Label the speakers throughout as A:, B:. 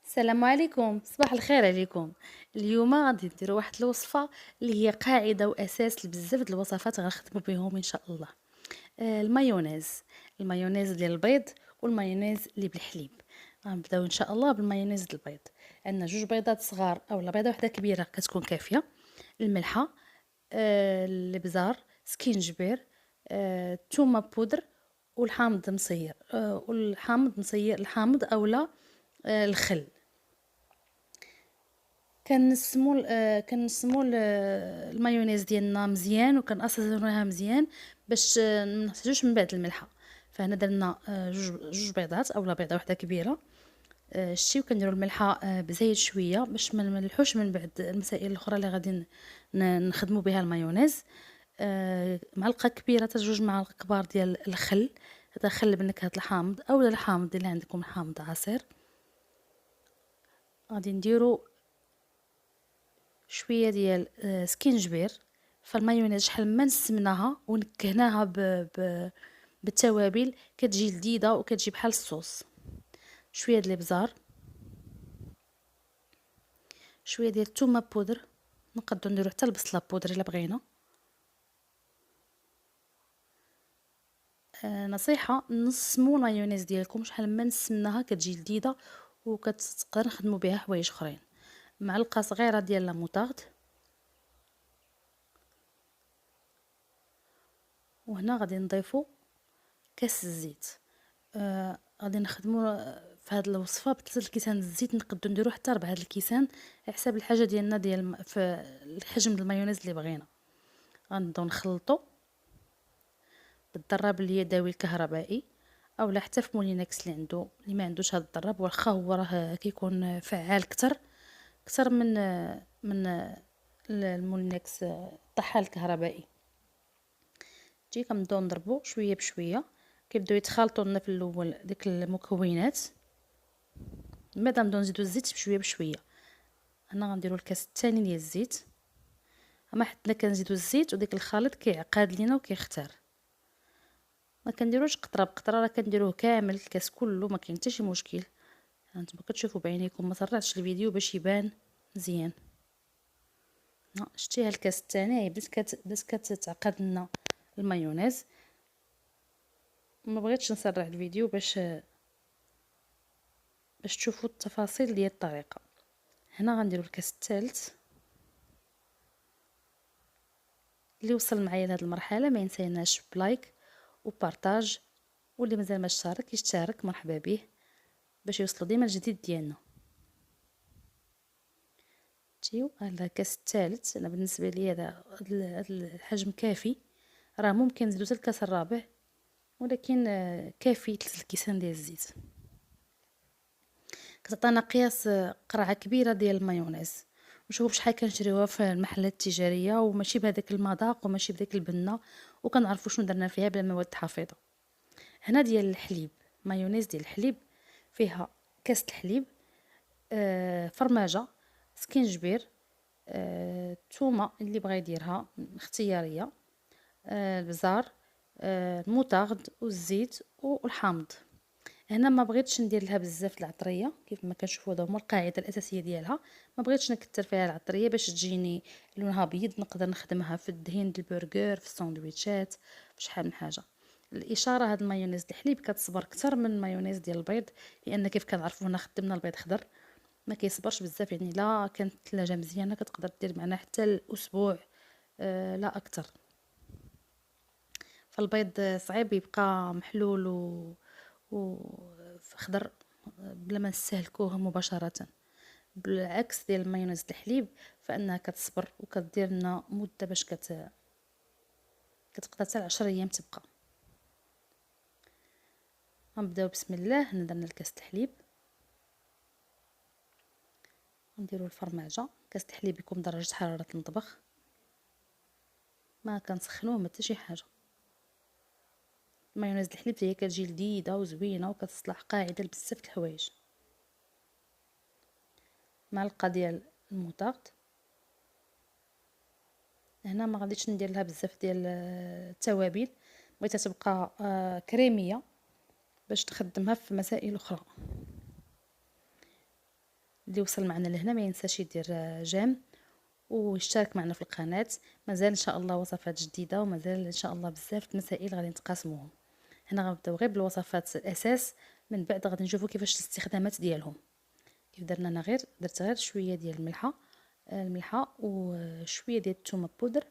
A: السلام عليكم، صباح الخير عليكم. اليوم غادي نديرو واحد الوصفة اللي هي قاعدة وأساس لبزاف د الوصفات غنخدمو بهم إن شاء الله. المايونيز، المايونيز ديال البيض والمايونيز اللي بالحليب. غنبداو إن شاء الله بالمايونيز د البيض. عندنا جوج بيضات صغار أولا بيضة وحدة كبيرة كتكون كافية، الملحة، الإبزار، سكينجبير، تومة بودر، والحامض مصير، والحامض مصير الحامض أولا الخل. كنسمو المايونيز ديالنا مزيان وكنأساجونوها مزيان باش ما نحتاجوش من بعد الملحه. فهنا درنا جوج بيضات اولا بيضه واحده كبيره. شتي وكنديروا الملحه بزايد شويه باش ما نملحوش من بعد المسائل الاخرى اللي غادي نخدموا بها المايونيز. معلقه كبيره حتى جوج معالق كبار ديال الخل، هذا خل بنكهه الحامض اولا الحامض اللي عندكم حامض عصير. غادي نديرو شويه ديال سكينجبير. فالمايونيز شحال ما نسمناها ونكهناها بالتوابل كتجي لذيذه وكتجي بحال الصوص. شويه ديال الابزار، شويه ديال الثومه بودر، نقدروا نديرو حتى البصله بودر الا بغينا. نصيحه نسمو المايونيز ديالكم، شحال ما نسمناها كتجي لذيذه وكتقدر نخدموا بها حوايج اخرين. معلقه صغيره ديال لا موطارد، وهنا غادي نضيفو كاس الزيت. غادي نخدمو في هذه الوصفه بثلاثه الكيسان الزيت، نقدروا نديرو حتى 4 الكيسان على حساب الحاجه ديالنا ديال في الحجم د المايونيز اللي بغينا. غنبداو نخلطو بالضراب اليدوي الكهربائي اولا حتى في مولينكس اللي ما عندوش هذا الضراب، واخا هو راه كيكون فعال كتر من المولينكس الطحال الكهربائي. كنبداو نضربو شويه بشويه، كيبداو يتخلطوا لنا في الاول ديك المكونات، من بعد نبداو نزيدو الزيت بشويه بشويه. هنا غنديرو الكاس الثاني ديال الزيت، اما حنا كنزيدو الزيت وديك الخليط كيعقاد لينا وكيختار. ما كنديروش قطره بقطره، راه كنديروه كامل الكاس كله، ما كاين حتى شي مشكل. هانتوما كتشوفوا بعينيكم، ما سرعتش الفيديو باش يبان مزيان. شتي ها الكاس الثاني بدات كتعقد لنا المايونيز. ما بغيتش نسرع الفيديو باش تشوفوا التفاصيل ديال الطريقه. هنا غنديروا الكاس الثالث. اللي وصل معايا لهاد المرحله ما ينسيناش بلايك وبارطاج، واللي مازال ما اشترك يشترك مرحبا به باش يوصلوا ديما الجديد ديالنا. تيو هذا الكاس الثالث، انا بالنسبه لي هذا الحجم كافي. راه ممكن نزيدو حتى الكاس الرابع، ولكن كافي 3 الكيسان ديال الزيت. كتعطينا قياس قرعه كبيره ديال المايونيز. وشوفوا بشحال كنشريوها في المحلات التجاريه، وماشي بهذاك المذاق وماشي بديك البنه، وكنعرفوا شنو درنا فيها بلا مواد حافظه. هنا ديال الحليب، مايونيز ديال الحليب، فيها كاس الحليب، فرماجه، سكينجبير، الثومه اللي بغا يديرها اختياريه، البزار، الموطارد والزيت والحامض. هنا ما بغيتش ندير لها بزاف العطريه، كيف ما كنشوفوا هذا هما القاعده الاساسيه ديالها. ما بغيتش نكثر فيها العطريه باش تجيني لونها ابيض نقدر نخدمها في الدهين ديال البرجر، في الساندويتشات، في شحال من حاجه. الاشاره هاد المايونيز الحليب كتصبر اكثر من المايونيز ديال البيض، لان كيف كنعرفوا هنا خدمنا البيض خضر ما كيصبرش بزاف، يعني لا كانت الثلاجه مزيانه كتقدر دير معنا حتى الاسبوع، لا اكثر. فالبيض صعيب يبقى محلول خضر بلا ما نستهلكوه مباشره، بالعكس ديال المايونيز الحليب فانها كتصبر وكدير لنا مده باش كتقدر حتى 10 ايام تبقى. غنبداو بسم الله. هنا درنا الكاس الحليب، نديرو الفرماجه. كاس الحليب يكون بدرجه حراره المطبخ، ما كنسخنوه ما حتى شي حاجه. المايونيز الحليب هي كتجي لذيذه وزوينه وكتصلح قاعده لبزاف د الحوايج. معلقه ديال الموطارد. هنا ما غاديش ندير لها بزاف ديال التوابل، بغيتها تبقى كريميه باش تخدمها في مسائل اخرى. اللي وصل معنا لهنا ما ينساش يدير جيم ويشترك معنا في القناة. مازال ان شاء الله وصفات جديدة، ومازال ان شاء الله بزاف المسائل غادي نتقاسموهم. هنا غنبداو غير بالوصفات الاساس، من بعد غادي نشوفوا كيفاش الاستخدامات ديالهم. كيف درنا انا درت غير شويه ديال الملحه وشويه ديال الثومه بودر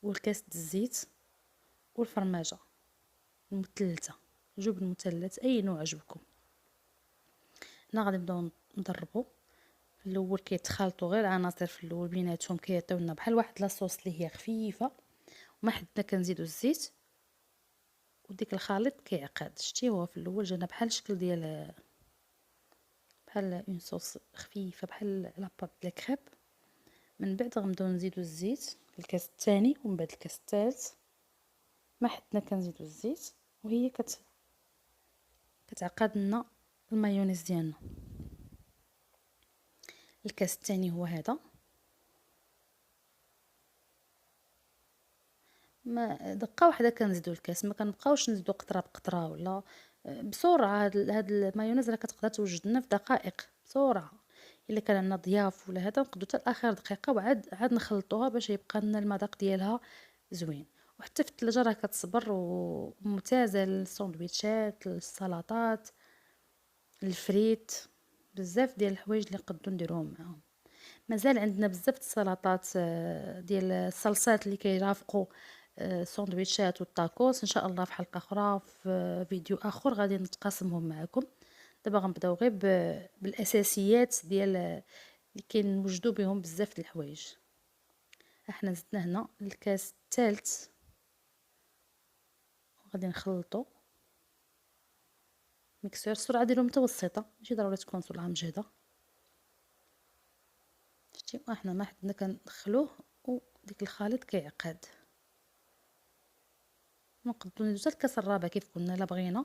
A: والكاس د الزيت والفرماجه المثلثه، جبن مثلث اي نوع عجبكم. هنا غادي نبداو نضربوا. في الاول كيتخلطوا غير عناصر في الاول بيناتهم، كيعطيونا بحال واحد لاصوص اللي هي خفيفه، وما حدنا كنزيدوا الزيت وديك الخليط كيعقد. شتي هو في الاول جانا بحال الشكل ديال بحال اون صوص خفيفه بحال لاباط ديال كريب. من بعد غنبداو نزيدو الزيت في الكاس الثاني ومن بعد الكاس الثالث، ما حدنا كنزيدو الزيت وهي كتعقد لنا المايونيز ديالنا. الكاس الثاني هو هذا، ما دقه واحده كنزيدو الكاس، ما كنبقاوش نزيدو قطره بقطره ولا بسرعه. هاد المايونيز راه كتقدر توجد لنا في دقائق بسرعه. الا كان عندنا ضياف ولا هذا نقدروا حتى اخر دقيقه وعاد نخلطوها باش يبقى لنا المذاق ديالها زوين. وحتى في الثلاجه راه كتصبر وممتازه للساندويتشات، للسلطات، الفريت، بزاف ديال الحوايج اللي نقدروا نديروهم معاهم. مازال عندنا بزاف السلطات ديال الصلصات اللي كيرافقوا الساندويتشات والطاكوس. ان شاء الله في حلقه اخرى في فيديو اخر غادي نتقاسمهم معكم. دابا غنبداو غير بالاساسيات ديال اللي كنوجدوا بهم بزاف د الحوايج. احنا زدنا هنا الكاس الثالث وغادي نخلطو ميكسور. السرعه ديالو متوسطه، ماشي ضروري تكون سرعه مجهده. شتي احنا ما حدنا كندخلوه وديك الخليط كيعقد. نقدروا ندوزو حتى الكاس الرابع كيف قلنا الا بغينا.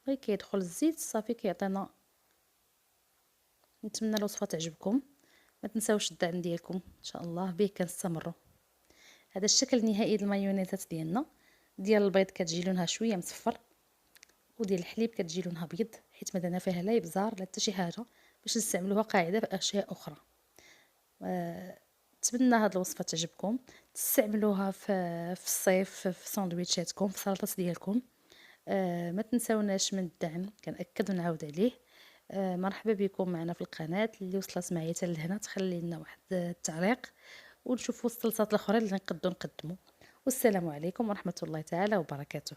A: غير كيدخل الزيت صافي كيعطينا. نتمنى الوصفه تعجبكم، ما تنساوش الدعم ديالكم ان شاء الله به كنستمروا. هذا الشكل النهائي المايونيزات ديالنا. ديال البيض كتجي لونها شويه مصفر، وديال الحليب كتجي لونها ابيض، حيت ما درنا فيها لا ابزار لا حتى شي حاجه، باش نستعملوها قاعده في اشياء اخرى. نتمنى هاد الوصفه تعجبكم، تستعملوها في الصيف في ساندويتشاتكم في السلطات ديالكم. ما تنساوناش من الدعم، كنأكد ونعاود عليه. مرحبا بكم معنا في القناه. اللي وصلت معايا حتى لهنا تخلي لنا واحد التعليق ونشوفوا السلطات الاخرى اللي نقدروا نقدموا. والسلام عليكم ورحمه الله تعالى وبركاته.